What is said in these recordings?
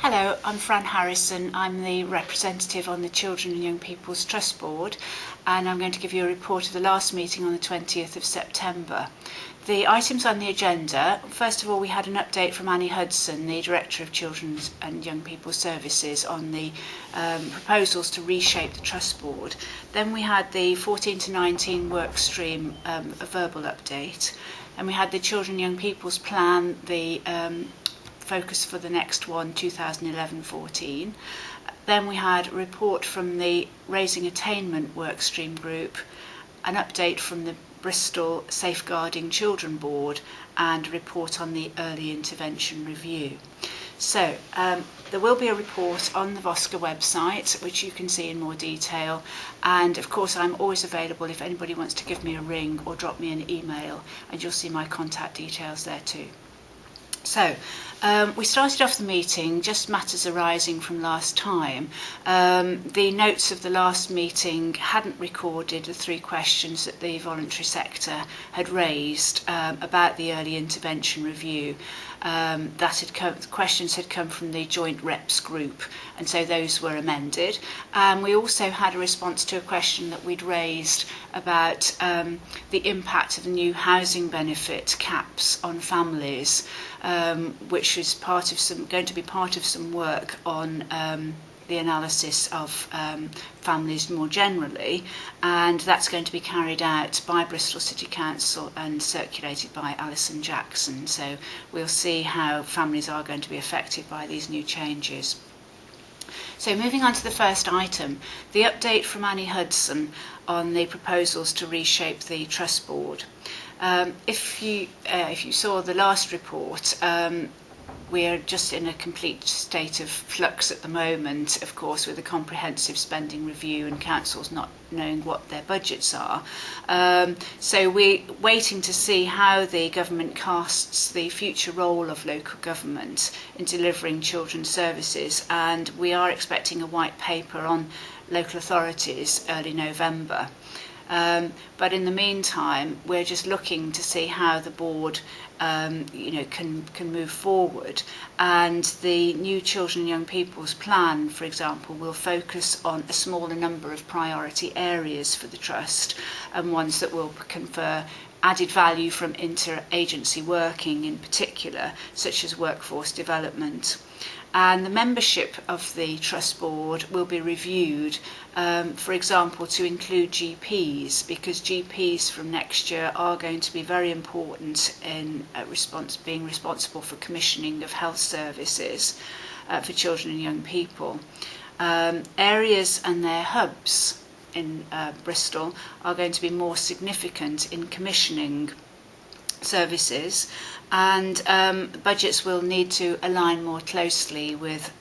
Hello, I'm Fran Harrison. I'm the representative on the Children and Young People's Trust Board, and I'm going to give you a report of the last meeting on the 20th of September. The items on the agenda: first of all, we had an update from Annie Hudson, the Director of Children's and Young People's Services, on the proposals to reshape the Trust Board. Then we had the 14 to 19 work stream, a verbal update, and we had the Children and Young People's Plan, the focus for the next one, 2011-14. Then we had a report from the Raising Attainment Workstream Group, an update from the Bristol Safeguarding Children Board, and a report on the Early Intervention Review. So there will be a report on the VOSCA website, which you can see in more detail, and of course I'm always available if anybody wants to give me a ring or drop me an email, and you'll see my contact details there too. So, we started off the meeting, just matters arising from last time. The notes of the last meeting hadn't recorded the 3 questions that the voluntary sector had raised about the early intervention review. The questions had come from the joint reps group, and so those were amended. We also had a response to a question that we'd raised about the impact of the new housing benefit caps on families, which is going to be part of some work on the analysis of families more generally, and that's going to be carried out by Bristol City Council and circulated by Alison Jackson. So we'll see how families are going to be affected by these new changes. So moving on to the first item, the update from Annie Hudson on the proposals to reshape the Trust Board. If you saw the last report, we're just in a complete state of flux at the moment, of course, with a comprehensive spending review and councils not knowing what their budgets are. So we're waiting to see how the government casts the future role of local government in delivering children's services, and we are expecting a white paper on local authorities early November. But in the meantime, we're just looking to see how the board can move forward, and the new Children and Young People's Plan, for example, will focus on a smaller number of priority areas for the Trust, and ones that will confer added value from inter-agency working in particular, such as workforce development. And the membership of the Trust Board will be reviewed, for example, to include GPs, because GPs from next year are going to be very important in being responsible for commissioning of health services for children and young people. Areas and their hubs in Bristol are going to be more significant in commissioning services, and budgets will need to align more closely with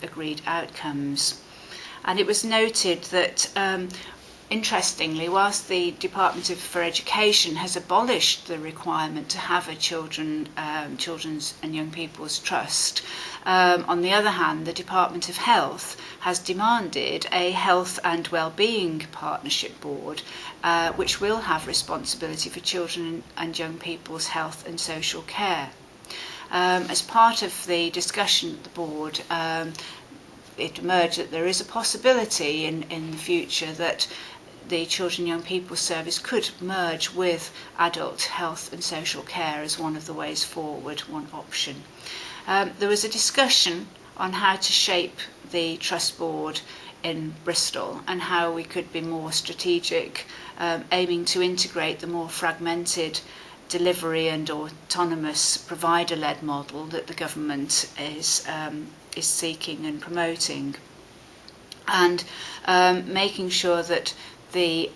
agreed outcomes. And it was noted that, interestingly, whilst the Department for Education has abolished the requirement to have a Children's and Young People's Trust, on the other hand, the Department of Health has demanded a Health and Wellbeing Partnership Board, which will have responsibility for children and young people's health and social care. As part of the discussion at the board, it emerged that there is a possibility in the future that the Children and Young People's Service could merge with adult health and social care as one of the ways forward, one option. There was a discussion on how to shape the Trust Board in Bristol and how we could be more strategic, aiming to integrate the more fragmented delivery and autonomous provider-led model that the government is seeking and promoting, and making sure that the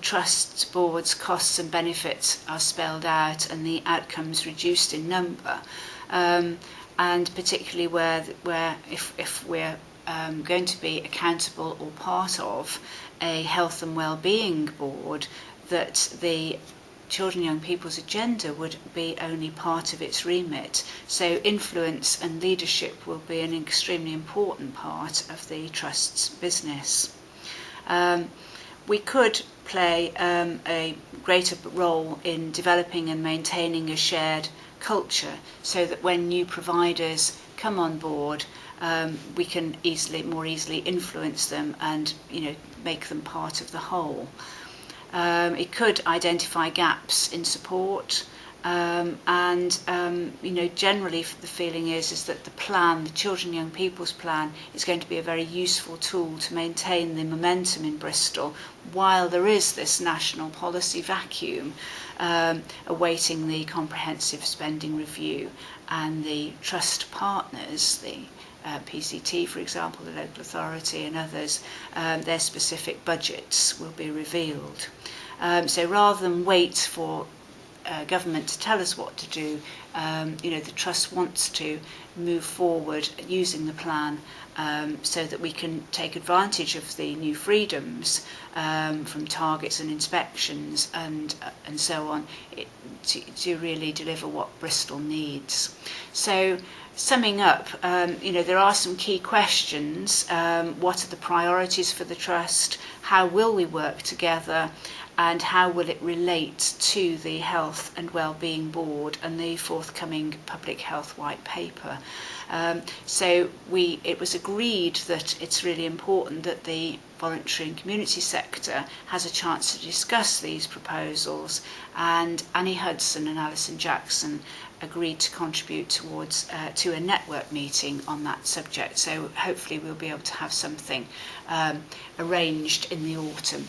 Trust Board's costs and benefits are spelled out and the outcomes reduced in number, and particularly where if we're going to be accountable or part of a health and wellbeing board, that the Children and Young People's agenda would be only part of its remit. So influence and leadership will be an extremely important part of the Trust's business. We could play a greater role in developing and maintaining a shared culture, so that when new providers come on board, we can more easily influence them and make them part of the whole. It could identify gaps in support, and generally the feeling is that the plan, the Children and Young People's Plan, is going to be a very useful tool to maintain the momentum in Bristol while there is this national policy vacuum awaiting the comprehensive spending review and the trust partners, the PCT, for example, the local authority and others, their specific budgets will be revealed. So rather than wait for government to tell us what to do, the Trust wants to move forward using the plan so that we can take advantage of the new freedoms from targets and inspections and so on to really deliver what Bristol needs. So summing up, there are some key questions. What are the priorities for the Trust? How will we work together? And how will it relate to the Health and Wellbeing Board and the forthcoming Public Health White Paper? So it was agreed that it's really important that the voluntary and community sector has a chance to discuss these proposals, and Annie Hudson and Alison Jackson agreed to contribute to a network meeting on that subject. So hopefully we'll be able to have something arranged in the autumn.